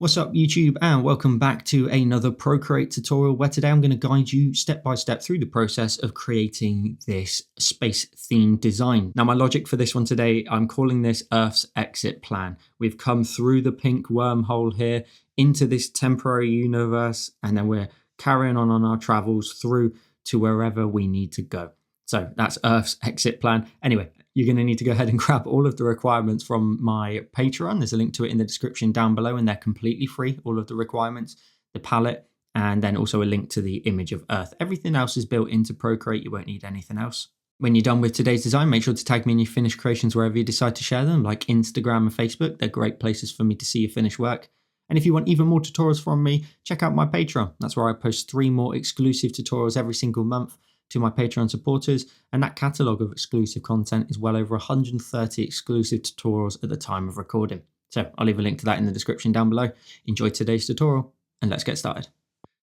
What's up YouTube, and welcome back to another Procreate tutorial where today I'm going to guide you step by step through the process of creating this space themed design. Now my logic for this one today, I'm calling this Earth's exit plan. We've come through the pink wormhole here into this temporary universe, and then we're carrying on our travels through to wherever we need to go. So that's Earth's exit plan. Anyway, you're going to need to go ahead and grab all of the requirements from my Patreon. There's a link to it in the description down below, and they're completely free, all of the requirements, the palette, and then also a link to the image of Earth. Everything else is built into Procreate. You won't need anything else. When you're done with today's design, make sure to tag me in your finished creations wherever you decide to share them, like Instagram and Facebook. They're great places for me to see your finished work. And if you want even more tutorials from me, check out my Patreon. That's where I post 3 more exclusive tutorials every single month to my Patreon supporters, and that catalogue of exclusive content is well over 130 exclusive tutorials at the time of recording. So I'll leave a link to that in the description down below. Enjoy today's tutorial, and let's get started.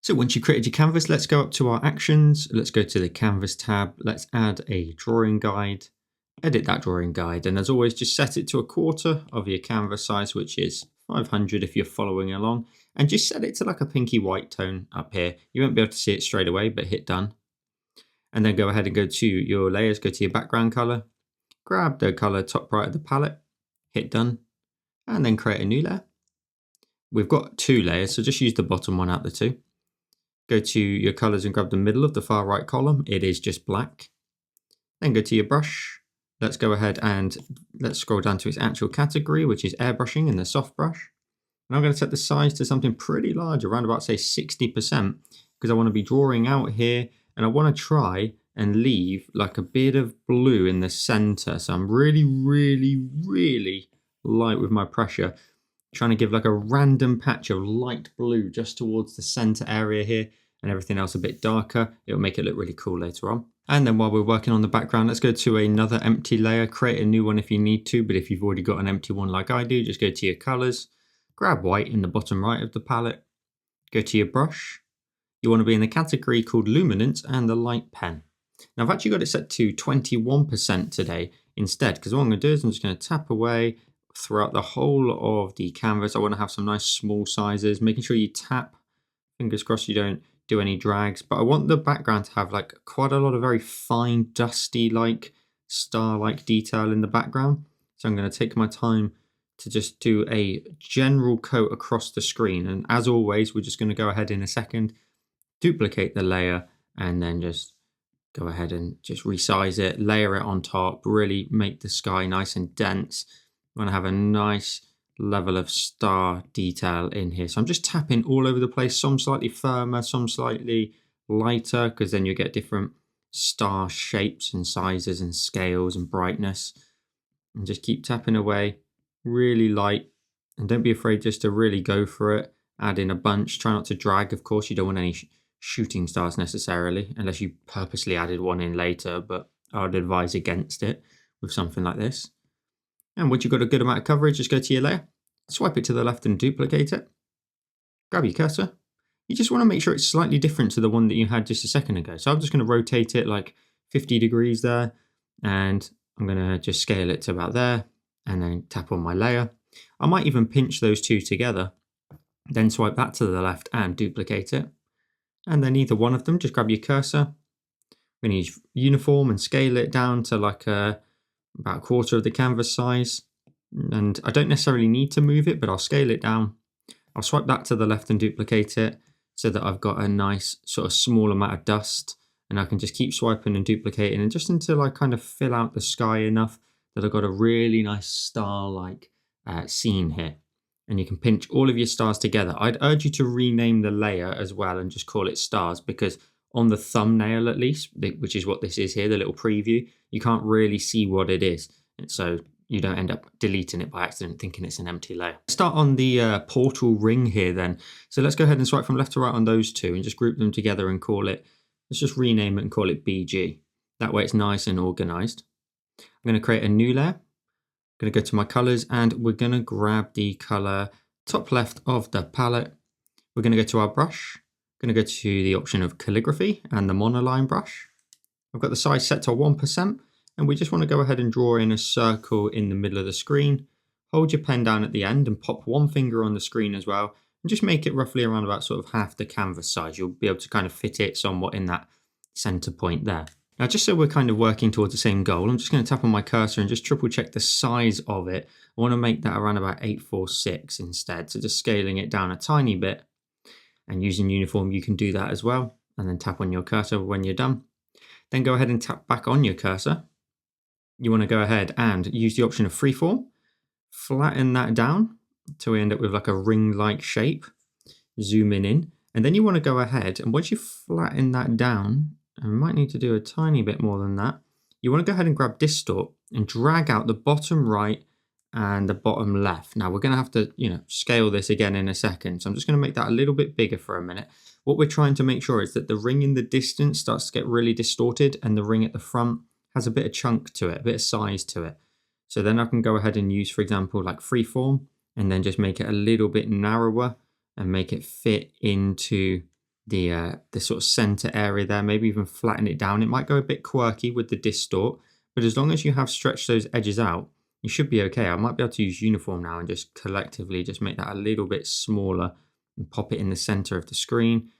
So once you've created your canvas, let's go up to our actions. Let's go to the canvas tab. Let's add a drawing guide, edit that drawing guide, and as always, just set it to 1/4 of your canvas size, which is 500 if you're following along, and just set it to like a pinky white tone up here. You won't be able to see it straight away, but hit done. And then go ahead and go to your layers, go to your background color, grab the color top right of the palette, hit done, and then create a new layer. We've got 2 layers, so just use the bottom one out the 2. Go to your colors and grab the middle of the far right column. It is just black. Then go to your brush. Let's go ahead and let's scroll down to its actual category, which is airbrushing in the soft brush. And I'm going to set the size to something pretty large, around about say 60%, because I want to be drawing out here. And I want to try and leave like a bit of blue in the center. So I'm really light with my pressure, trying to give like a random patch of light blue just towards the center area here, and everything else a bit darker. It'll make it look really cool later on. And then while we're working on the background, let's go to another empty layer, create a new one if you need to, but if you've already got an empty one like I do, just go to your colors, grab white in the bottom right of the palette, go to your brush. You want to be in the category called luminance and the light pen. Now I've actually got it set to 21% today instead, because what I'm going to do is I'm just going to tap away throughout the whole of the canvas. I want to have some nice small sizes, making sure you tap, fingers crossed you don't do any drags, but I want the background to have like quite a lot of very fine dusty like star-like detail in the background. So I'm going to take my time to just do a general coat across the screen, and as always we're just going to go ahead in a second, duplicate the layer, and then just go ahead and just resize it, layer it on top, really make the sky nice and dense. I want to have a nice level of star detail in here. So I'm just tapping all over the place, some slightly firmer, some slightly lighter, because then you get different star shapes and sizes and scales and brightness. And just keep tapping away, really light, and don't be afraid just to really go for it. Add in a bunch, try not to drag, of course. You don't want any shooting stars necessarily, unless you purposely added one in later, but I would advise against it with something like this. And once you've got a good amount of coverage, just go to your layer, swipe it to the left and duplicate it, grab your cursor. You just want to make sure it's slightly different to the one that you had just a second ago. So I'm just going to rotate it like 50 degrees there, and I'm going to just scale it to about there, and then tap on my layer. I might even pinch those 2 together, then swipe that to the left and duplicate it. And then either one of them, just grab your cursor. I'm going to use uniform and scale it down to like about 1/4 of the canvas size. And I don't necessarily need to move it, but I'll scale it down. I'll swipe that to the left and duplicate it so that I've got a nice sort of small amount of dust. And I can just keep swiping and duplicating, and just until I kind of fill out the sky enough that I've got a really nice star-like scene here. And you can pinch all of your stars together. I'd urge you to rename the layer as well and just call it stars, because on the thumbnail at least, which is what this is here, the little preview, you can't really see what it is. And so you don't end up deleting it by accident thinking it's an empty layer. Start on the portal ring here then. So let's go ahead and swipe from left to right on those 2 and just group them together and call it, let's just rename it and call it BG. That way it's nice and organized. I'm going to create a new layer. Going to go to my colors, and we're going to grab the color top left of the palette. We're going to go to our brush, going to go to the option of calligraphy and the monoline brush. I've got the size set to 1%, and we just want to go ahead and draw in a circle in the middle of the screen. Hold your pen down at the end and pop one finger on the screen as well, and just make it roughly around about sort of half the canvas size. You'll be able to kind of fit it somewhat in that center point there. Now, just so we're kind of working towards the same goal, I'm just going to tap on my cursor and just triple check the size of it. I want to make that around about 846 instead. So just scaling it down a tiny bit, and using uniform, you can do that as well. And then tap on your cursor when you're done. Then go ahead and tap back on your cursor. You want to go ahead and use the option of freeform, flatten that down till we end up with like a ring-like shape. Zoom in, and then you want to go ahead, and once you flatten that down, and we might need to do a tiny bit more than that, you want to go ahead and grab distort and drag out the bottom right and the bottom left. Now we're going to have to, scale this again in a second. So I'm just going to make that a little bit bigger for a minute. What we're trying to make sure is that the ring in the distance starts to get really distorted, and the ring at the front has a bit of chunk to it, a bit of size to it. So then I can go ahead and use, for example, like freeform, and then just make it a little bit narrower and make it fit into the sort of center area there. Maybe even flatten it down. It might go a bit quirky with the distort, but as long as you have stretched those edges out, you should be okay. I might be able to use uniform now and just collectively just make that a little bit smaller and pop it in the center of the screen.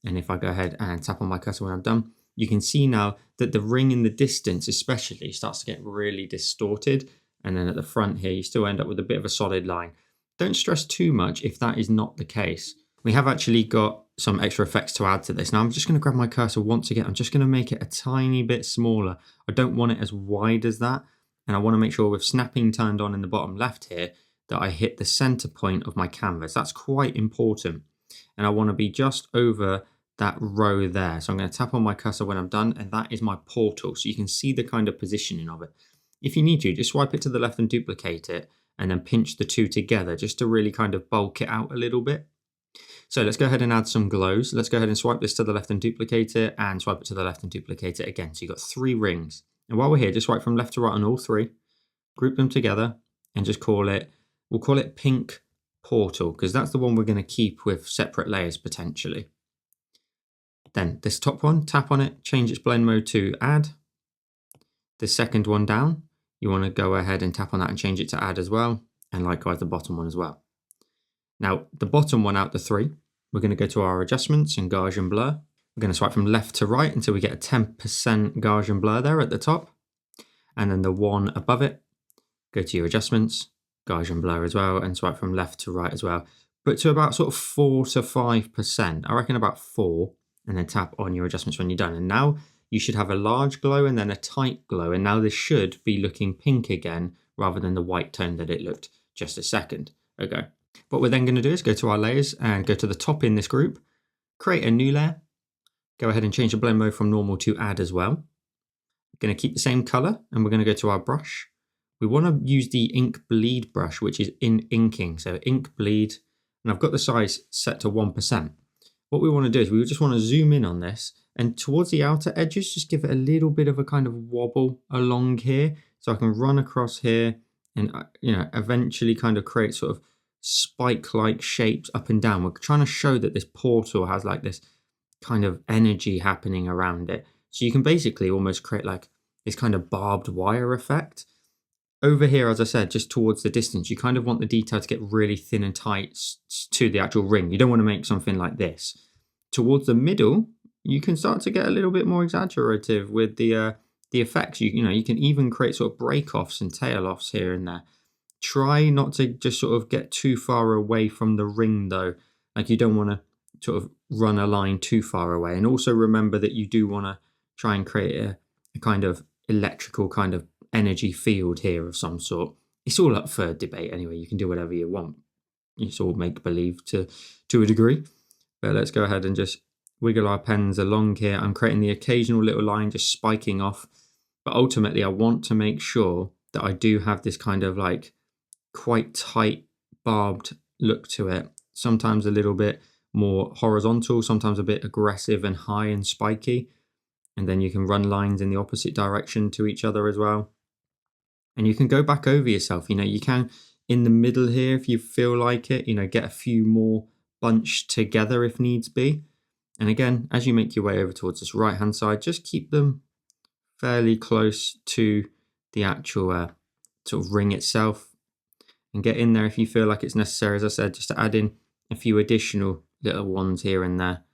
And if I go ahead and tap on my cursor when I'm done, you can see now that the ring in the distance especially starts to get really distorted. And then at the front here, you still end up with a bit of a solid line. Don't stress too much if that is not the case. We have actually got some extra effects to add to this. Now I'm just going to grab my cursor once again. I'm just going to make it a tiny bit smaller. I don't want it as wide as that. And I want to make sure with snapping turned on in the bottom left here that I hit the center point of my canvas. That's quite important. And I want to be just over that row there. So I'm going to tap on my cursor when I'm done, and that is my portal. So you can see the kind of positioning of it. If you need to, just swipe it to the left and duplicate it, and then pinch the two together just to really kind of bulk it out a little bit. So let's go ahead and add some glows. Let's go ahead and swipe this to the left and duplicate it, and swipe it to the left and duplicate it again. So you've got 3 rings. And while we're here, just swipe from left to right on all 3, group them together, and just we'll call it pink portal, because that's the one we're going to keep with separate layers potentially. Then this top one, tap on it, change its blend mode to add. The second one down, you want to go ahead and tap on that and change it to add as well. And likewise the bottom one as well. Now the bottom one out the 3, we're going to go to our adjustments and gauge and blur. We're going to swipe from left to right until we get a 10% gauge and blur there at the top. And then the one above it, go to your adjustments, gauge and blur as well, and swipe from left to right as well. But to about sort of 4 to 5%, I reckon about 4, and then tap on your adjustments when you're done. And now you should have a large glow and then a tight glow. And now this should be looking pink again, rather than the white tone that it looked just a second ago. What we're then going to do is go to our layers and go to the top in this group, create a new layer, go ahead and change the blend mode from normal to add as well. We're going to keep the same color, and we're going to go to our brush. We want to use the ink bleed brush, which is in inking. So ink bleed, and I've got the size set to 1%. What we want to do is we just want to zoom in on this, and towards the outer edges, just give it a little bit of a kind of wobble along here. So I can run across here and, eventually kind of create sort of spike-like shapes up and down. We're trying to show that this portal has like this kind of energy happening around it. So you can basically almost create like this kind of barbed wire effect. Over here, as I said, just towards the distance, you kind of want the detail to get really thin and tight to the actual ring. You don't want to make something like this. Towards the middle, you can start to get a little bit more exaggerative with the effects. You can even create sort of break-offs and tail-offs here and there. Try not to just sort of get too far away from the ring though. Like you don't want to sort of run a line too far away. And also remember that you do want to try and create a kind of electrical kind of energy field here of some sort. It's all up for debate anyway. You can do whatever you want. It's all make believe to a degree. But let's go ahead and just wiggle our pens along here. I'm creating the occasional little line just spiking off. But ultimately I want to make sure that I do have this kind of like quite tight barbed look to it. Sometimes a little bit more horizontal, sometimes a bit aggressive and high and spiky. And then you can run lines in the opposite direction to each other as well. And you can go back over yourself. You can in the middle here if you feel like it, get a few more bunched together if needs be. And again, as you make your way over towards this right hand side, just keep them fairly close to the actual sort of ring itself, and get in there if you feel like it's necessary, as I said, just to add in a few additional little ones here and there,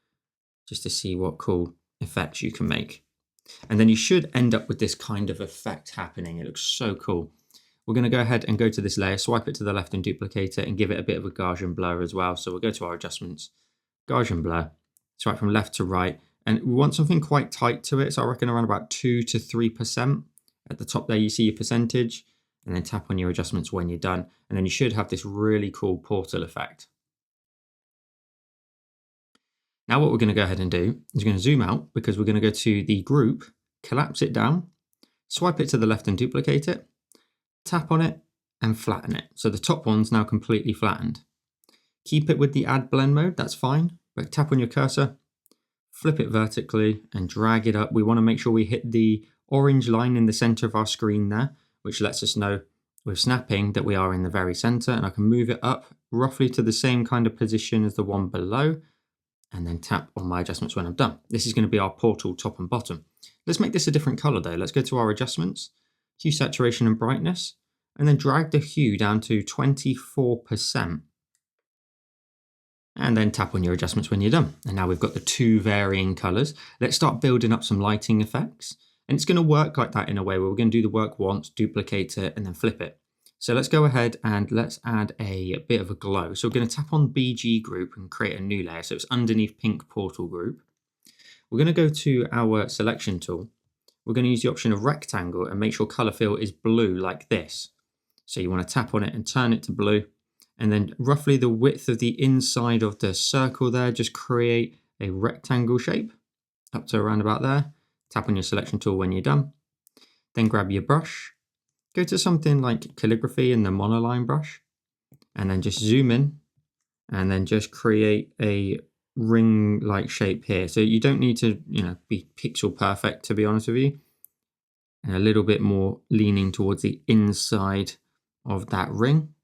just to see what cool effects you can make. And then you should end up with this kind of effect happening. It looks so cool. We're going to go ahead and go to this layer, swipe it to the left and duplicate it and give it a bit of a Gaussian blur as well. So we'll go to our adjustments, Gaussian blur, swipe from left to right. And we want something quite tight to it. So I reckon around about 2 to 3%. At the top there, you see your percentage, and then tap on your adjustments when you're done. And then you should have this really cool portal effect. Now what we're going to go ahead and do is we're going to zoom out, because we're going to go to the group, collapse it down, swipe it to the left and duplicate it, tap on it and flatten it. So the top one's now completely flattened. Keep it with the add blend mode, that's fine, but tap on your cursor, flip it vertically and drag it up. We want to make sure we hit the orange line in the center of our screen there, which lets us know with snapping that we are in the very center, and I can move it up roughly to the same kind of position as the one below, and then tap on my adjustments when I'm done. This is going to be our portal top and bottom. Let's make this a different color though. Let's go to our adjustments, hue, saturation and brightness, and then drag the hue down to 24%. And then tap on your adjustments when you're done. And now we've got the two varying colors. Let's start building up some lighting effects. And it's going to work like that in a way where we're going to do the work once, duplicate it, and then flip it. So let's go ahead and let's add a bit of a glow. So we're going to tap on BG group and create a new layer. So it's underneath pink portal group. We're going to go to our selection tool. We're going to use the option of rectangle and make sure color fill is blue like this. So you want to tap on it and turn it to blue. And then roughly the width of the inside of the circle there, just create a rectangle shape up to around about there. Tap on your selection tool when you're done. Then grab your brush. Go to something like calligraphy and the monoline brush, and then just zoom in and then just create a ring-like shape here. So you don't need to, be pixel perfect, to be honest with you. And a little bit more leaning towards the inside of that ring.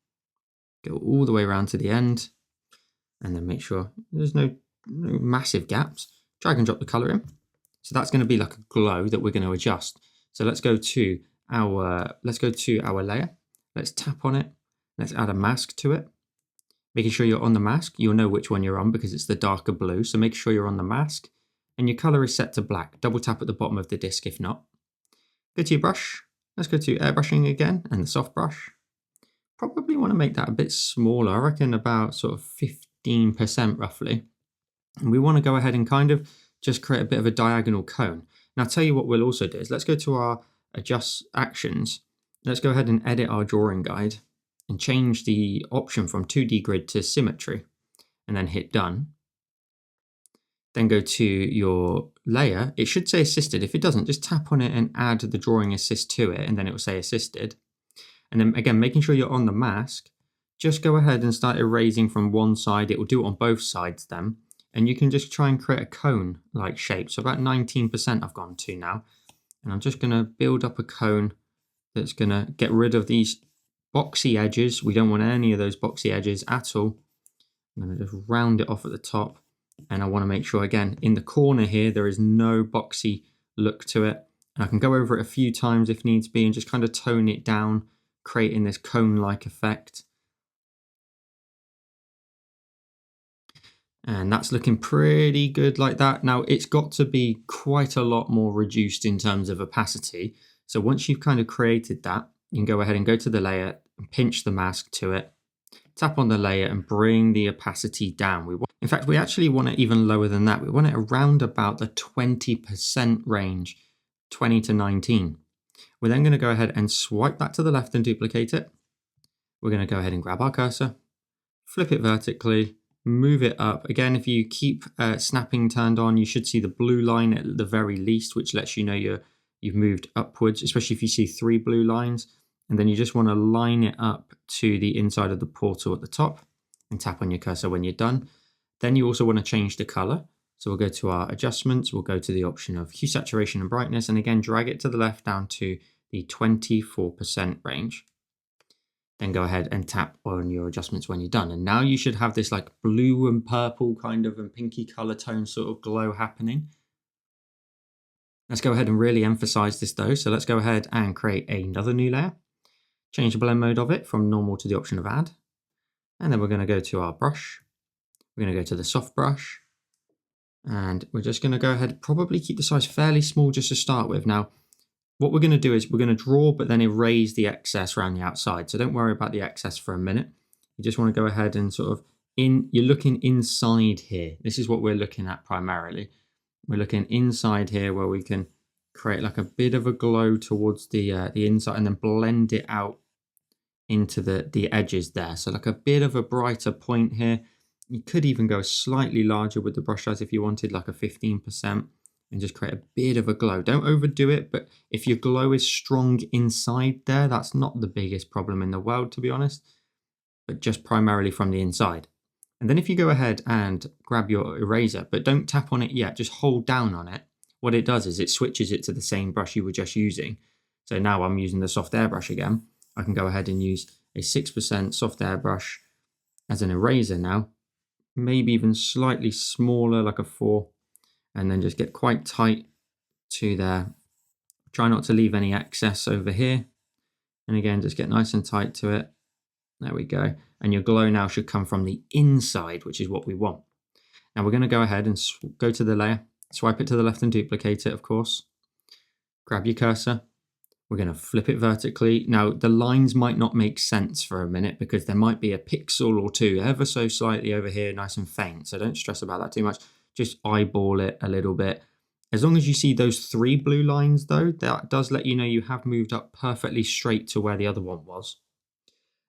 Go all the way around to the end, and then make sure there's no massive gaps. Drag and drop the color in. So that's going to be like a glow that we're going to adjust. So let's go to our layer. Let's tap on it. Let's add a mask to it. Making sure you're on the mask. You'll know which one you're on because it's the darker blue. So make sure you're on the mask and your color is set to black. Double tap at the bottom of the disk if not. Go to your brush. Let's go to airbrushing again and the soft brush. Probably want to make that a bit smaller. I reckon about sort of 15% roughly. And we want to go ahead and kind of just create a bit of a diagonal cone. Now I'll tell you what we'll also do is let's go to our adjust actions. Let's go ahead and edit our drawing guide and change the option from 2D grid to symmetry and then hit done. Then go to your layer. It should say assisted. If it doesn't, just tap on it and add the drawing assist to it and then it will say assisted. And then again, making sure you're on the mask, just go ahead and start erasing from one side. It will do it on both sides then. And you can just try and create a cone-like shape. So about 19% I've gone to now. And I'm just going to build up a cone that's going to get rid of these boxy edges. We don't want any of those boxy edges at all. I'm going to just round it off at the top. And I want to make sure, again, in the corner here, there is no boxy look to it. And I can go over it a few times if needs be and just kind of tone it down, creating this cone-like effect. And that's looking pretty good like that. Now it's got to be quite a lot more reduced in terms of opacity. So once you've kind of created that, you can go ahead and go to the layer and pinch the mask to it. Tap on the layer and bring the opacity down. In fact, we actually want it even lower than that. We want it around about the 20% range, 20 to 19. We're then going to go ahead and swipe that to the left and duplicate it. We're going to go ahead and grab our cursor, flip it vertically, move it up. Again, if you keep snapping turned on, you should see the blue line at the very least, which lets you know you've moved upwards, especially if you see 3 blue lines. And then you just want to line it up to the inside of the portal at the top and tap on your cursor when you're done. Then you also want to change the color. So we'll go to our adjustments. We'll go to the option of hue, saturation and brightness. And again, drag it to the left down to the 24% range. Then go ahead and tap on your adjustments when you're done. And now you should have this like blue and purple kind of and pinky color tone sort of glow happening. Let's go ahead and really emphasize this though. So let's go ahead and create another new layer. Change the blend mode of it from normal to the option of add. And then we're going to go to our brush. We're going to go to the soft brush, and we're just going to go ahead, probably keep the size fairly small just to start with. Now, what we're going to do is we're going to draw, but then erase the excess around the outside. So don't worry about the excess for a minute. You just want to go ahead and sort of you're looking inside here. This is what we're looking at primarily. We're looking inside here where we can create like a bit of a glow towards the inside and then blend it out into the edges there. So like a bit of a brighter point here. You could even go slightly larger with the brush size if you wanted, like a 15%, and just create a bit of a glow. Don't overdo it, but if your glow is strong inside there, that's not the biggest problem in the world, to be honest, but just primarily from the inside. And then if you go ahead and grab your eraser, but don't tap on it yet, just hold down on it. What it does is it switches it to the same brush you were just using. So now I'm using the soft airbrush again. I can go ahead and use a 6% soft airbrush as an eraser now, maybe even slightly smaller, like a 4, and then just get quite tight to there. Try not to leave any excess over here. And again, just get nice and tight to it. There we go. And your glow now should come from the inside, which is what we want. Now we're going to go ahead and go to the layer, swipe it to the left and duplicate it, of course. Grab your cursor. We're going to flip it vertically. Now the lines might not make sense for a minute because there might be a pixel or two ever so slightly over here, nice and faint. So don't stress about that too much. Just eyeball it a little bit. As long as you see those 3 blue lines though, that does let you know you have moved up perfectly straight to where the other one was.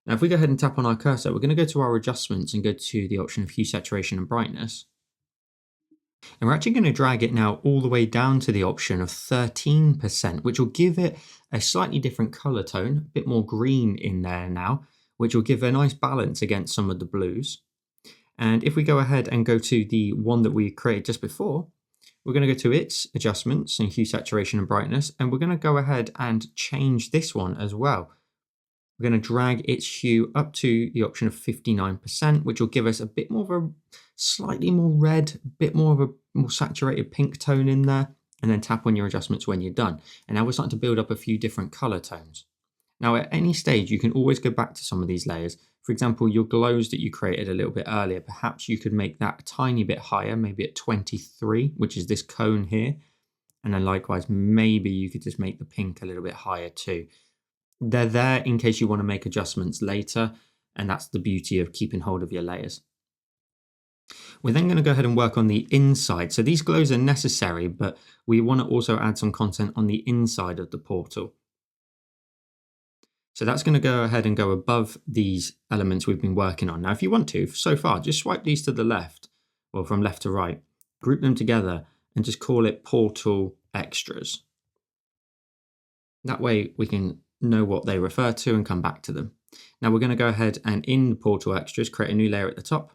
Now if we go ahead and tap on our cursor, we're going to go to our adjustments and go to the option of hue, saturation and brightness. And we're actually going to drag it now all the way down to the option of 13%, which will give it a slightly different color tone, a bit more green in there now, which will give a nice balance against some of the blues. And if we go ahead and go to the one that we created just before, we're going to go to its adjustments and hue, saturation and brightness, and we're going to go ahead and change this one as well. We're going to drag its hue up to the option of 59%, which will give us a bit more of a slightly more red, a bit more of a more saturated pink tone in there, and then tap on your adjustments when you're done. And now we're starting to build up a few different color tones. Now at any stage, you can always go back to some of these layers. For example, your glows that you created a little bit earlier, perhaps you could make that a tiny bit higher, maybe at 23, which is this cone here. And then likewise, maybe you could just make the pink a little bit higher too. They're there in case you want to make adjustments later, and that's the beauty of keeping hold of your layers. We're then going to go ahead and work on the inside. So these glows are necessary, but we want to also add some content on the inside of the portal. So that's going to go ahead and go above these elements we've been working on. Now, if you want to, so far, just swipe these to the left, or from left to right, group them together, and just call it Portal Extras. That way we can know what they refer to and come back to them. Now we're going to go ahead and in the Portal Extras, create a new layer at the top.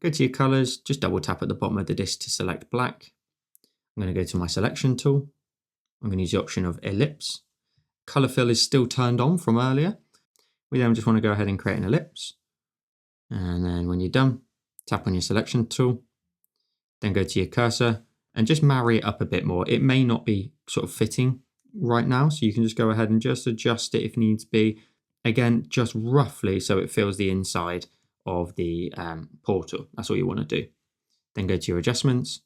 Go to your colors, just double tap at the bottom of the disk to select black. I'm going to go to my selection tool. I'm going to use the option of ellipse. Color fill is still turned on from earlier. We then just want to go ahead and create an ellipse. And then when you're done, tap on your selection tool, then go to your cursor and just marry it up a bit more. It may not be sort of fitting right now, so you can just go ahead and just adjust it if needs be. Again, just roughly so it fills the inside of the portal. That's all you want to do. Then go to your adjustments,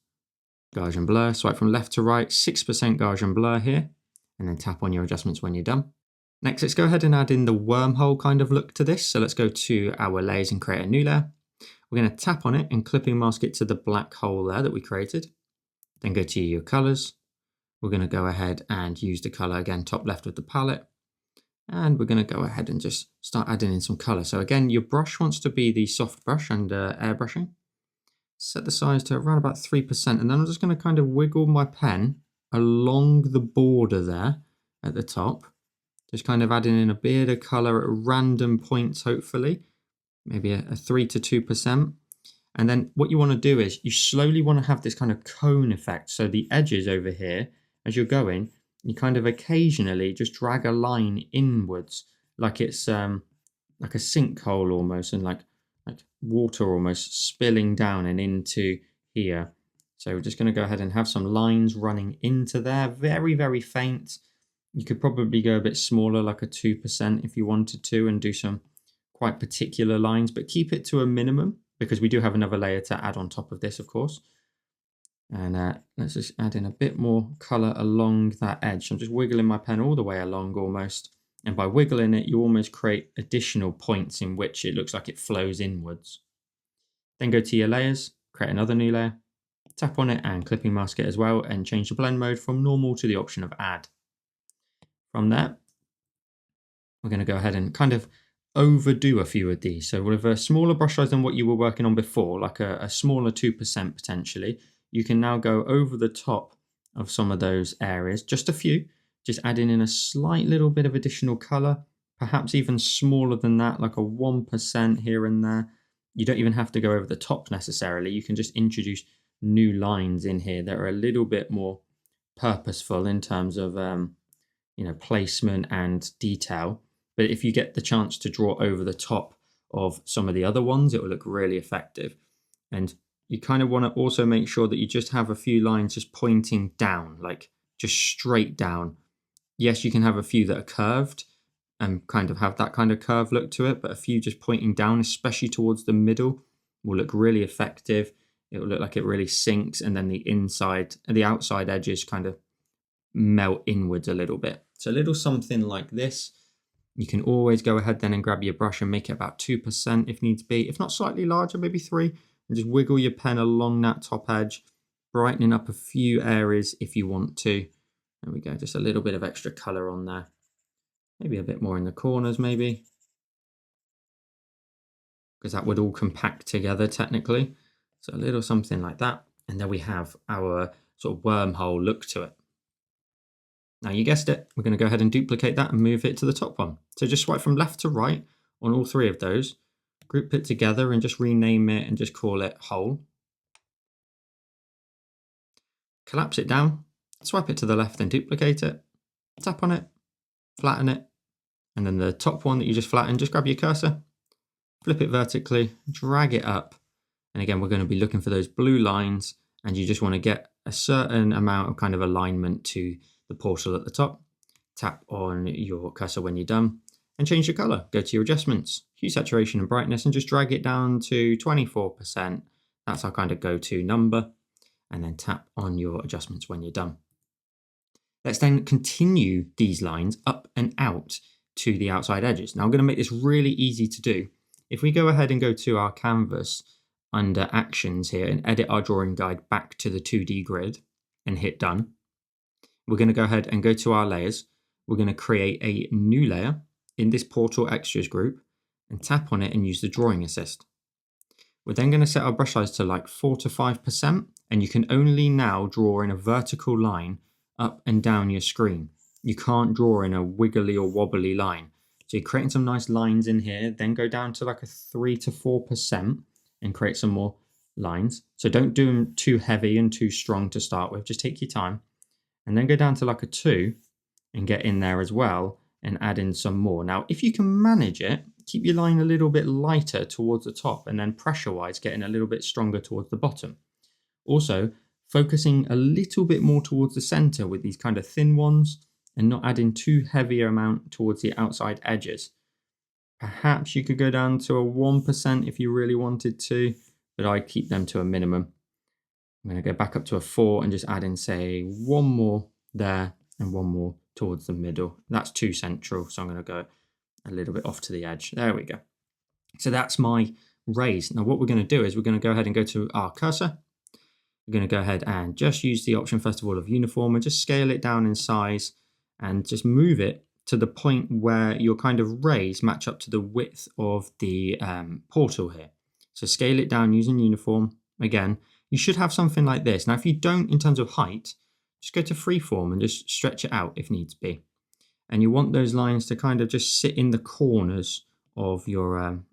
Gaussian blur, swipe from left to right, 6% Gaussian blur here, and then tap on your adjustments when you're done. Next, let's go ahead and add in the wormhole kind of look to this. So let's go to our layers and create a new layer. We're going to tap on it and clipping mask it to the black hole there that we created. Then go to your colors. We're going to go ahead and use the color again, top left of the palette. And we're going to go ahead and just start adding in some color. So again, your brush wants to be the soft brush under airbrushing. Set the size to around about 3%. And then I'm just going to kind of wiggle my pen along the border there at the top. Just kind of adding in a bit of color at random points, hopefully. Maybe a 3 to 2%. And then what you want to do is you slowly want to have this kind of cone effect. So the edges over here, as you're going, you kind of occasionally just drag a line inwards, like it's like a sinkhole almost, and like water almost spilling down and into here. So we're just going to go ahead and have some lines running into there, very, very faint. You could probably go a bit smaller, like a 2% if you wanted to, and do some quite particular lines, but keep it to a minimum because we do have another layer to add on top of this, of course. And let's just add in a bit more color along that edge. So I'm just wiggling my pen all the way along almost. And by wiggling it, you almost create additional points in which it looks like it flows inwards. Then go to your layers, create another new layer, tap on it and clipping mask it as well, and change the blend mode from normal to the option of add. From there, we're going to go ahead and kind of overdo a few of these. So with a smaller brush size than what you were working on before, like a smaller 2% potentially, you can now go over the top of some of those areas, just a few, just adding in a slight little bit of additional color, perhaps even smaller than that, like a 1% here and there. You don't even have to go over the top necessarily. You can just introduce new lines in here that are a little bit more purposeful in terms of placement and detail. But if you get the chance to draw over the top of some of the other ones, it will look really effective. And you kind of want to also make sure that you just have a few lines just pointing down, like just straight down. Yes, you can have a few that are curved and kind of have that kind of curve look to it, but a few just pointing down, especially towards the middle, will look really effective. It will look like it really sinks, and then the inside and the outside edges kind of melt inwards a little bit. So a little something like this. You can always go ahead then and grab your brush and make it about 2% if needs be. If not slightly larger, maybe 3. And just wiggle your pen along that top edge, brightening up a few areas if you want to. There we go, just a little bit of extra color on there. Maybe a bit more in the corners maybe, because that would all compact together technically. So a little something like that. And then we have our sort of wormhole look to it. Now you guessed it, we're going to go ahead and duplicate that and move it to the top one. So just swipe from left to right on all 3 of those, group it together and just rename it and just call it hole. Collapse it down, swipe it to the left and duplicate it, tap on it, flatten it, and then the top one that you just flattened, just grab your cursor, flip it vertically, drag it up. And again, we're going to be looking for those blue lines, and you just want to get a certain amount of kind of alignment to the portal at the top. Tap on your cursor when you're done and change your color. Go to your adjustments, hue, saturation and brightness, and just drag it down to 24%. That's our kind of go-to number. And then tap on your adjustments when you're done. Let's then continue these lines up and out to the outside edges. Now I'm going to make this really easy to do. If we go ahead and go to our canvas under actions here and edit our drawing guide back to the 2D grid and hit done, we're going to go ahead and go to our layers. We're going to create a new layer in this portal extras group and tap on it and use the drawing assist. We're then going to set our brush size to like 4 to 5%, and you can only now draw in a vertical line up and down your screen. You can't draw in a wiggly or wobbly line. So you're creating some nice lines in here, then go down to like a 3 to 4% and create some more lines. So don't do them too heavy and too strong to start with, just take your time. And then go down to like a 2 and get in there as well and add in some more. Now, if you can manage it, keep your line a little bit lighter towards the top and then pressure-wise getting a little bit stronger towards the bottom. Also, focusing a little bit more towards the center with these kind of thin ones and not adding too heavy amount towards the outside edges. Perhaps you could go down to a 1% if you really wanted to, but I keep them to a minimum. I'm going to go back up to a 4 and just add in, say, 1 more there and 1 more towards the middle. That's too central, so I'm going to go a little bit off to the edge. There we go. So that's my raise. Now what we're going to do is we're going to go ahead and go to our cursor. We're going to go ahead and just use the option, first of all, of uniform and just scale it down in size and just move it to the point where your kind of rays match up to the width of the portal here. So scale it down using uniform. Again, you should have something like this. Now, if you don't in terms of height, just go to freeform and just stretch it out if needs be. And you want those lines to kind of just sit in the corners of your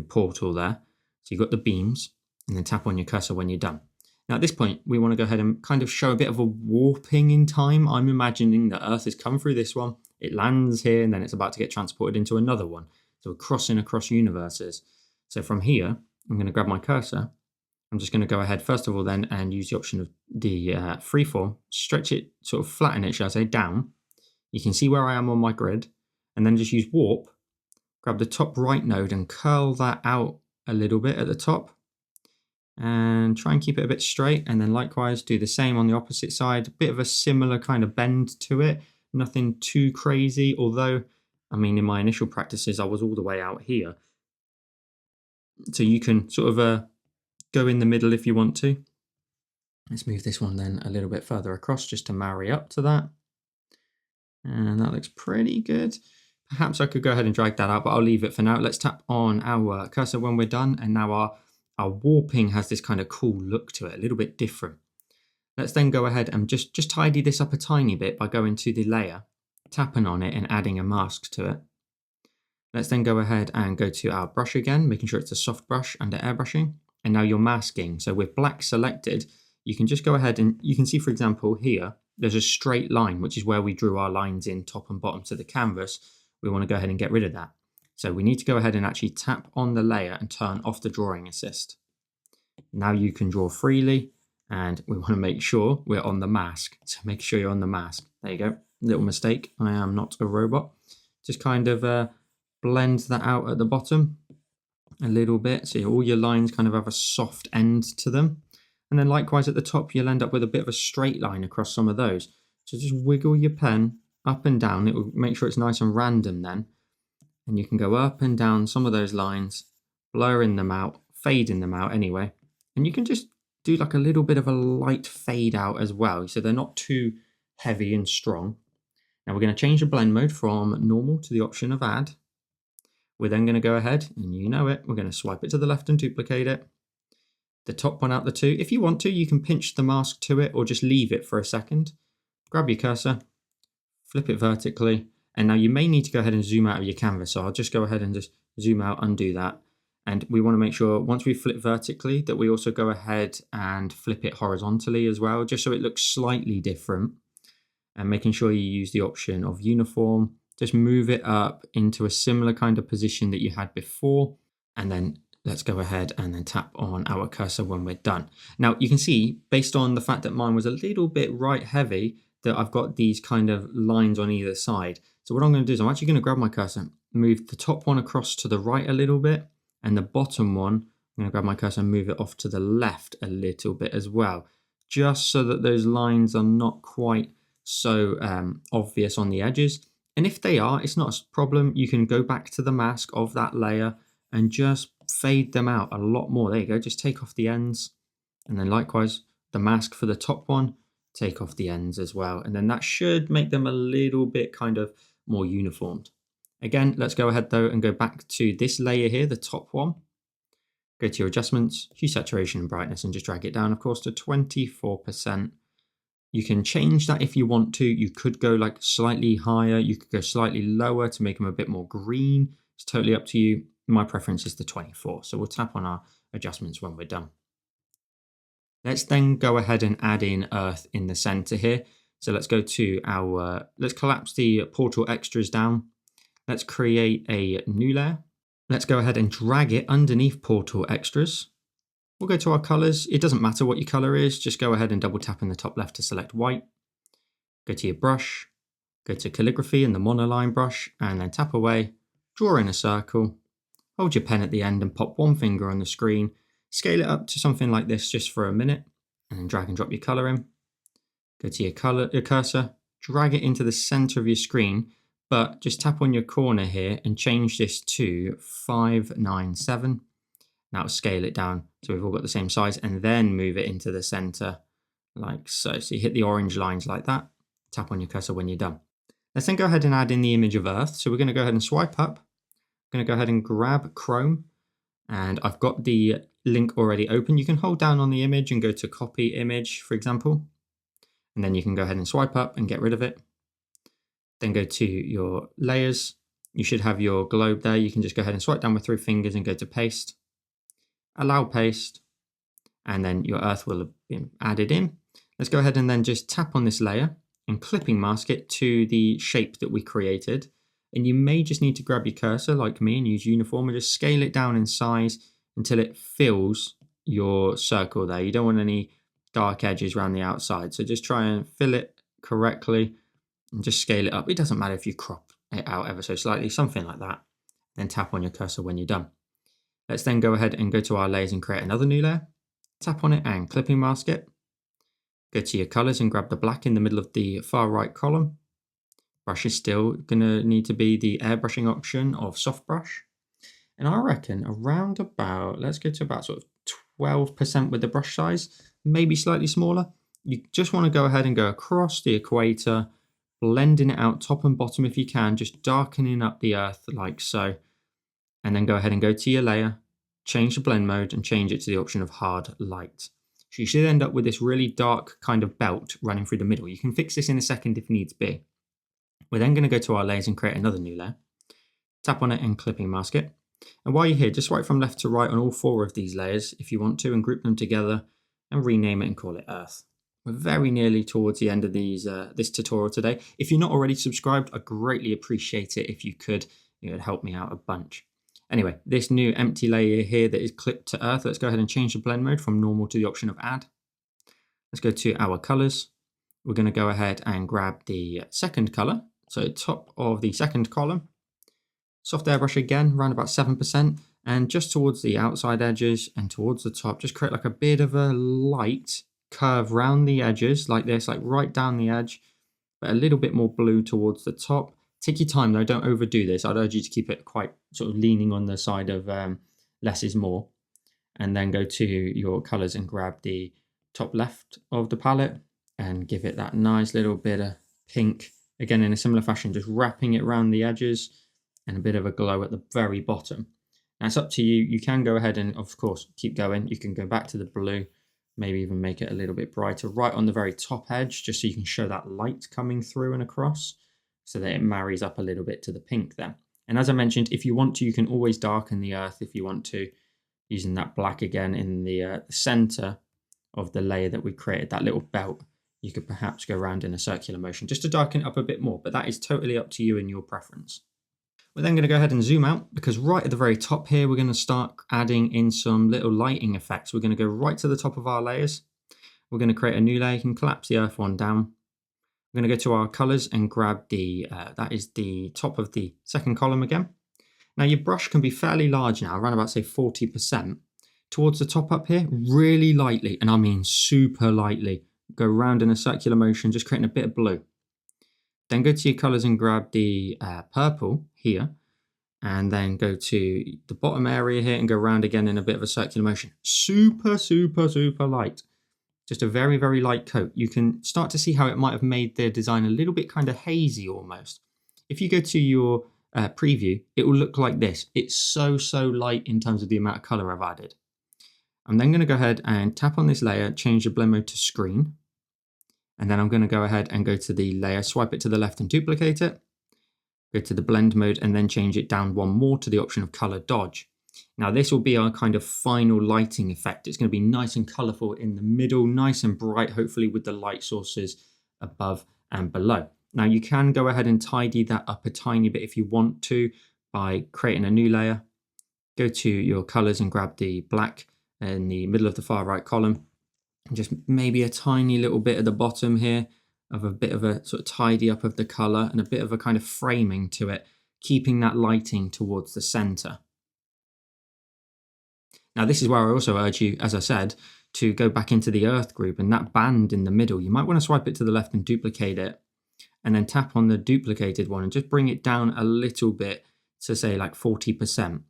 portal there. So you've got the beams, and then tap on your cursor when you're done. Now at this point, we want to go ahead and kind of show a bit of a warping in time. I'm imagining that Earth has come through this one, it lands here, and then it's about to get transported into another one. So we're crossing across universes. So from here, I'm going to grab my cursor. I'm just going to go ahead, first of all, then, and use the option of the freeform, stretch it, sort of flatten it, shall I say, down. You can see where I am on my grid, and then just use warp, grab the top right node and curl that out a little bit at the top and try and keep it a bit straight. And then likewise, do the same on the opposite side, a bit of a similar kind of bend to it, nothing too crazy. Although, I mean, in my initial practices, I was all the way out here. So you can sort of go in the middle if you want to. Let's move this one then a little bit further across just to marry up to that. And that looks pretty good. Perhaps I could go ahead and drag that out, but I'll leave it for now. Let's tap on our cursor when we're done. And now our warping has this kind of cool look to it, a little bit different. Let's then go ahead and just tidy this up a tiny bit by going to the layer, tapping on it and adding a mask to it. Let's then go ahead and go to our brush again, making sure it's a soft brush under airbrushing. And now you're masking. So with black selected, you can just go ahead and you can see, for example, here, there's a straight line, which is where we drew our lines in top and bottom to the canvas. We want to go ahead and get rid of that. So we need to go ahead and actually tap on the layer and turn off the drawing assist. Now you can draw freely, and we want to make sure we're on the mask. So make sure you're on the mask. There you go. Little mistake. I am not a robot. Just kind of blend that out at the bottom a little bit. So all your lines kind of have a soft end to them. And then likewise at the top, you'll end up with a bit of a straight line across some of those. So just wiggle your pen up and down. It will make sure it's nice and random then. And you can go up and down some of those lines, blurring them out, fading them out anyway. And you can just do like a little bit of a light fade out as well. So they're not too heavy and strong. Now we're going to change the blend mode from normal to the option of add. We're then going to go ahead, and you know it, we're going to swipe it to the left and duplicate it. The top one out the two. If you want to, you can pinch the mask to it or just leave it for a second. Grab your cursor, flip it vertically, and now you may need to go ahead and zoom out of your canvas. So I'll just go ahead and just zoom out, undo that. And we want to make sure once we flip vertically that we also go ahead and flip it horizontally as well, just so it looks slightly different. And making sure you use the option of uniform. Just move it up into a similar kind of position that you had before. And then let's go ahead and then tap on our cursor when we're done. Now you can see, based on the fact that mine was a little bit right heavy, that I've got these kind of lines on either side. So what I'm going to do is I'm actually going to grab my cursor, move the top one across to the right a little bit, and the bottom one, I'm going to grab my cursor and move it off to the left a little bit as well, just so that those lines are not quite so obvious on the edges. And if they are, it's not a problem. You can go back to the mask of that layer and just fade them out a lot more. There you go, just take off the ends. And then likewise, the mask for the top one, take off the ends as well. And then that should make them a little bit kind of more uniformed. Again, let's go ahead though and go back to this layer here, the top one. Go to your adjustments, hue, saturation and brightness, and just drag it down, of course, to 24%. You can change that if you want to. You could go like slightly higher. You could go slightly lower to make them a bit more green. It's totally up to you. My preference is the 24. So we'll tap on our adjustments when we're done. Let's then go ahead and add in earth in the center here. So let's go to our, let's collapse the portal extras down. Let's create a new layer. Let's go ahead and drag it underneath portal extras. We'll go to our colors. It doesn't matter what your color is. Just go ahead and double tap in the top left to select white. Go to your brush, go to calligraphy and the monoline brush, and then tap away, draw in a circle, hold your pen at the end and pop one finger on the screen, scale it up to something like this just for a minute, and then drag and drop your color in. Go to your cursor, drag it into the center of your screen, but just tap on your corner here and change this to 597. Now scale it down so we've all got the same size, and then move it into the center like so. So you hit the orange lines like that, tap on your cursor when you're done. Let's then go ahead and add in the image of Earth. So we're going to go ahead and swipe up. I'm going to go ahead and grab Chrome, and I've got the link already open. You can hold down on the image and go to copy image, for example, and then you can go ahead and swipe up and get rid of it. Then go to your layers. You should have your globe there. You can just go ahead and swipe down with 3 fingers and go to paste. Allow paste, and then your earth will have been added in. Let's go ahead and then just tap on this layer and clipping mask it to the shape that we created. And you may just need to grab your cursor like me and use uniform and just scale it down in size until it fills your circle there. You don't want any dark edges around the outside. So just try and fill it correctly and just scale it up. It doesn't matter if you crop it out ever so slightly, something like that. Then tap on your cursor when you're done. Let's then go ahead and go to our layers and create another new layer. Tap on it and clipping mask it. Go to your colors and grab the black in the middle of the far right column. Brush is still going to need to be the airbrushing option of soft brush. And I reckon around about, let's go to about sort of 12% with the brush size, maybe slightly smaller. You just want to go ahead and go across the equator, blending it out top and bottom if you can, just darkening up the earth like so. And then go ahead and go to your layer, change the blend mode and change it to the option of hard light. So you should end up with this really dark kind of belt running through the middle. You can fix this in a second if needs be. We're then going to go to our layers and create another new layer. Tap on it and clipping mask it. And while you're here, just swipe from left to right on all 4 of these layers if you want to, and group them together and rename it and call it Earth. We're very nearly towards the end of this tutorial today. If you're not already subscribed, I'd greatly appreciate it if you could. It would help me out a bunch. Anyway, this new empty layer here that is clipped to Earth, let's go ahead and change the blend mode from normal to the option of add. Let's go to our colors. We're going to go ahead and grab the second color. So top of the second column, soft airbrush again, around about 7%, and just towards the outside edges and towards the top, just create like a bit of a light curve round the edges like this, like right down the edge, but a little bit more blue towards the top. Take your time though, don't overdo this. I'd urge you to keep it quite sort of leaning on the side of less is more. And then go to your colors and grab the top left of the palette and give it that nice little bit of pink. Again, in a similar fashion, just wrapping it around the edges and a bit of a glow at the very bottom. Now it's up to you. You can go ahead and, of course, keep going. You can go back to the blue, maybe even make it a little bit brighter right on the very top edge, just so you can show that light coming through and across so that it marries up a little bit to the pink there. And as I mentioned, if you want to, you can always darken the earth if you want to, using that black again in the center of the layer that we created, that little belt. You could perhaps go around in a circular motion just to darken it up a bit more, but that is totally up to you and your preference. We're then going to go ahead and zoom out because right at the very top here, we're going to start adding in some little lighting effects. We're going to go right to the top of our layers. We're going to create a new layer. You can collapse the earth one down. We're going to go to our colors and grab the, that is the top of the second column again. Now your brush can be fairly large now, around about say 40%. Towards the top up here, really lightly, and I mean super lightly, go around in a circular motion, just creating a bit of blue. Then go to your colors and grab the purple here, and then go to the bottom area here and go around again in a bit of a circular motion. Super, super, super light. Just a very, very light coat. You can start to see how it might have made the design a little bit kind of hazy almost. If you go to your preview, it will look like this. It's so, so light in terms of the amount of color I've added. I'm then going to go ahead and tap on this layer, change the blend mode to screen. And then I'm going to go ahead and go to the layer, swipe it to the left and duplicate it. Go to the blend mode and then change it down one more to the option of color dodge. Now this will be our kind of final lighting effect. It's going to be nice and colorful in the middle, nice and bright, hopefully with the light sources above and below. Now you can go ahead and tidy that up a tiny bit if you want to by creating a new layer. Go to your colors and grab the black in the middle of the far right column. And just maybe a tiny little bit at the bottom here of a bit of a sort of tidy up of the color and a bit of a kind of framing to it, keeping that lighting towards the center. Now this is where I also urge you, as I said, to go back into the earth group and that band in the middle. You might want to swipe it to the left and duplicate it, and then tap on the duplicated one and just bring it down a little bit to say like 40%.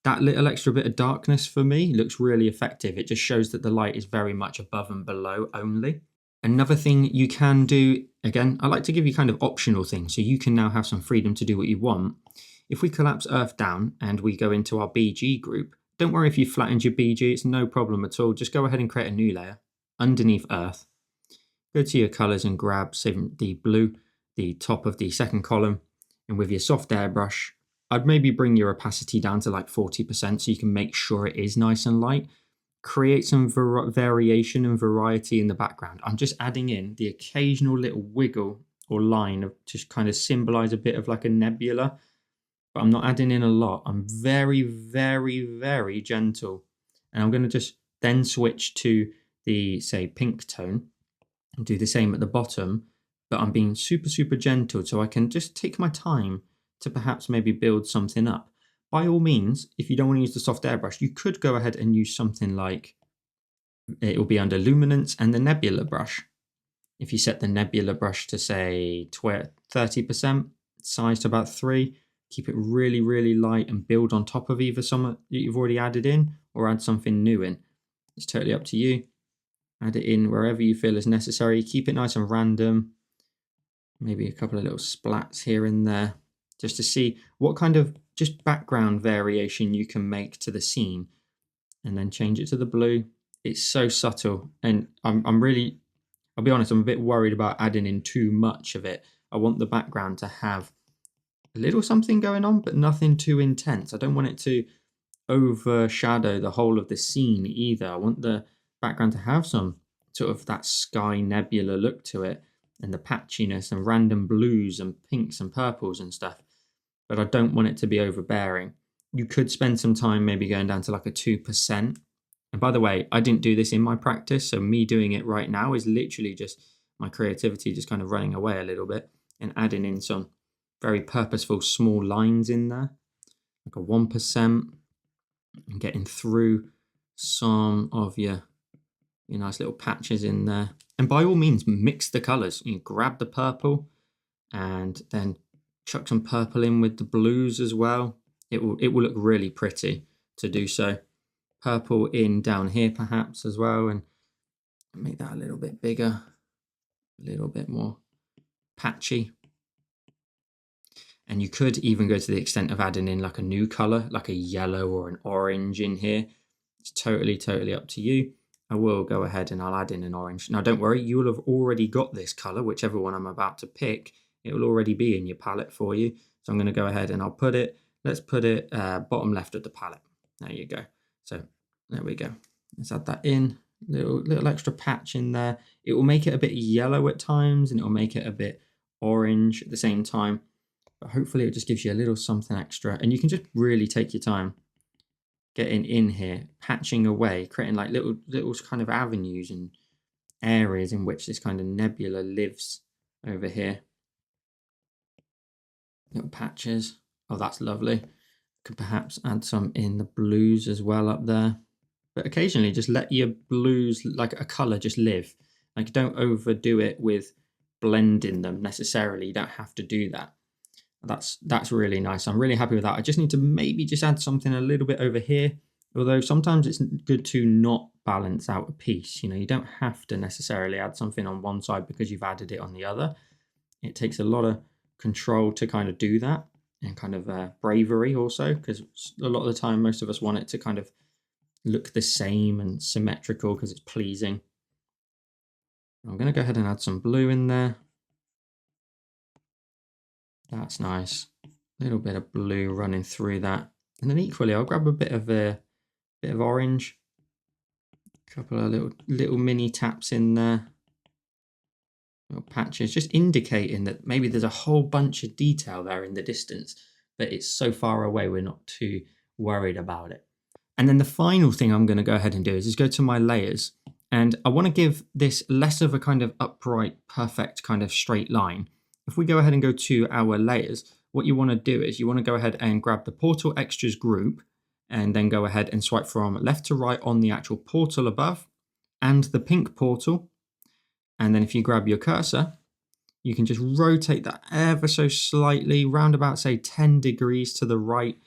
That little extra bit of darkness for me looks really effective. It just shows that the light is very much above and below only. Another thing you can do, again, I like to give you kind of optional things so you can now have some freedom to do what you want. If we collapse Earth down and we go into our BG group, don't worry if you flattened your BG, it's no problem at all. Just go ahead and create a new layer underneath Earth. Go to your colors and grab, say, the blue, the top of the second column, and with your soft airbrush, I'd maybe bring your opacity down to like 40% so you can make sure it is nice and light. Create some variation and variety in the background. I'm just adding in the occasional little wiggle or line of just kind of symbolize a bit of like a nebula, but I'm not adding in a lot. I'm very, very, very gentle. And I'm going to just then switch to the, say, pink tone and do the same at the bottom, but I'm being super, super gentle so I can just take my time to perhaps maybe build something up. by all means, if you don't want to use the soft airbrush, you could go ahead and use something like, it will be under luminance and the nebula brush. If you set the nebula brush to say 30%, size to about 3, keep it really, really light and build on top of either some that you've already added in or add something new in. It's totally up to you. Add it in wherever you feel is necessary. Keep it nice and random. Maybe a couple of little splats here and there, just to see what kind of just background variation you can make to the scene. And then change it to the blue. It's so subtle, and I'm really, I'll be honest, I'm a bit worried about adding in too much of it. I want the background to have a little something going on, but nothing too intense. I don't want it to overshadow the whole of the scene either. I want the background to have some sort of that sky nebula look to it, and the patchiness and random blues and pinks and purples and stuff. But I don't want it to be overbearing. You could spend some time maybe going down to like a 2%. And by the way, I didn't do this in my practice, so me doing it right now is literally just my creativity just kind of running away a little bit and adding in some very purposeful small lines in there, like a 1%, and getting through some of your nice little patches in there. And by all means, mix the colors. You grab the purple and then chuck some purple in with the blues as well. It will look really pretty to do so. Purple in down here perhaps as well, and make that a little bit bigger, a little bit more patchy. And you could even go to the extent of adding in like a new color, like a yellow or an orange in here. It's totally up to you. I will go ahead and I'll add in an orange. Now don't worry, you will have already got this color, whichever one I'm about to pick. It will already be in your palette for you. So I'm going to go ahead and I'll put it, let's put it bottom left of the palette. There you go. So there we go. Let's add that in, little extra patch in there. It will make it a bit yellow at times, and it will make it a bit orange at the same time. But hopefully it just gives you a little something extra, and you can just really take your time getting in here, patching away, creating like little kind of avenues and areas in which this kind of nebula lives over here. Little patches. Oh, that's lovely. Could perhaps add some in the blues as well up there. But occasionally just let your blues, like a color, just live. Like don't overdo it with blending them necessarily. You don't have to do that. That's really nice. I'm really happy with that. I just need to maybe just add something a little bit over here. Although sometimes it's good to not balance out a piece. You know, you don't have to necessarily add something on one side because you've added it on the other. It takes a lot of control to kind of do that, and kind of bravery also, because a lot of the time most of us want it to kind of look the same and symmetrical because it's pleasing. I'm going to go ahead and add some blue in there. That's nice. A little bit of blue running through that. And then equally, I'll grab a bit of orange. A couple of little mini taps in there. Little patches, just indicating that maybe there's a whole bunch of detail there in the distance, but it's so far away we're not too worried about it. And then the final thing I'm going to go ahead and do is go to my layers. And I want to give this less of a kind of upright, perfect kind of straight line. If we go ahead and go to our layers, what you want to do is you want to go ahead and grab the Portal Extras group, and then go ahead and swipe from left to right on the actual portal above and the pink portal. And then if you grab your cursor, you can just rotate that ever so slightly, round about say 10 degrees to the right.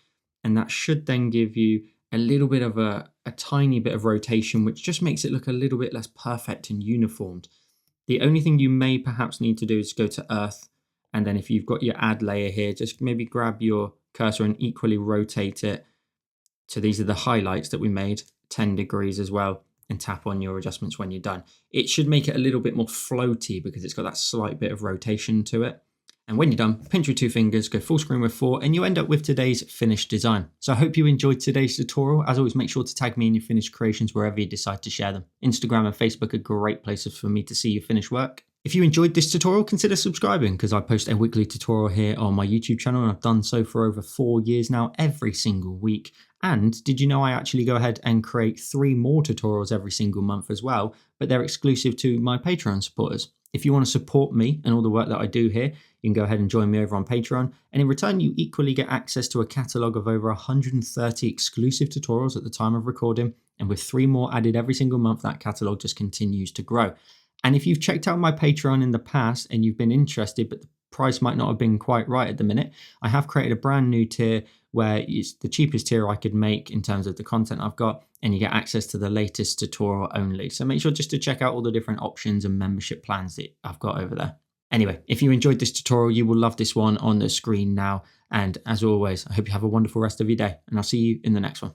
And that should then give you a little bit of a tiny bit of rotation, which just makes it look a little bit less perfect and uniformed. The only thing you may perhaps need to do is go to Earth. And then if you've got your add layer here, just maybe grab your cursor and equally rotate it. So these are the highlights that we made, 10 degrees as well, and tap on your adjustments when you're done. It should make it a little bit more floaty because it's got that slight bit of rotation to it. And when you're done, pinch with 2 fingers, go full screen with 4, and you end up with today's finished design. So I hope you enjoyed today's tutorial. As always, make sure to tag me in your finished creations wherever you decide to share them. Instagram and Facebook are great places for me to see your finished work. If you enjoyed this tutorial, consider subscribing, because I post a weekly tutorial here on my YouTube channel, and I've done so for over 4 years now, every single week. And did you know I actually go ahead and create 3 more tutorials every single month as well, but they're exclusive to my Patreon supporters. If you want to support me and all the work that I do here, you can go ahead and join me over on Patreon. And in return, you equally get access to a catalogue of over 130 exclusive tutorials at the time of recording. And with 3 more added every single month, that catalogue just continues to grow. And if you've checked out my Patreon in the past and you've been interested, but the price might not have been quite right at the minute, I have created a brand new tier where it's the cheapest tier I could make in terms of the content I've got, and you get access to the latest tutorial only. So make sure just to check out all the different options and membership plans that I've got over there. Anyway, if you enjoyed this tutorial, you will love this one on the screen now. And as always, I hope you have a wonderful rest of your day, and I'll see you in the next one.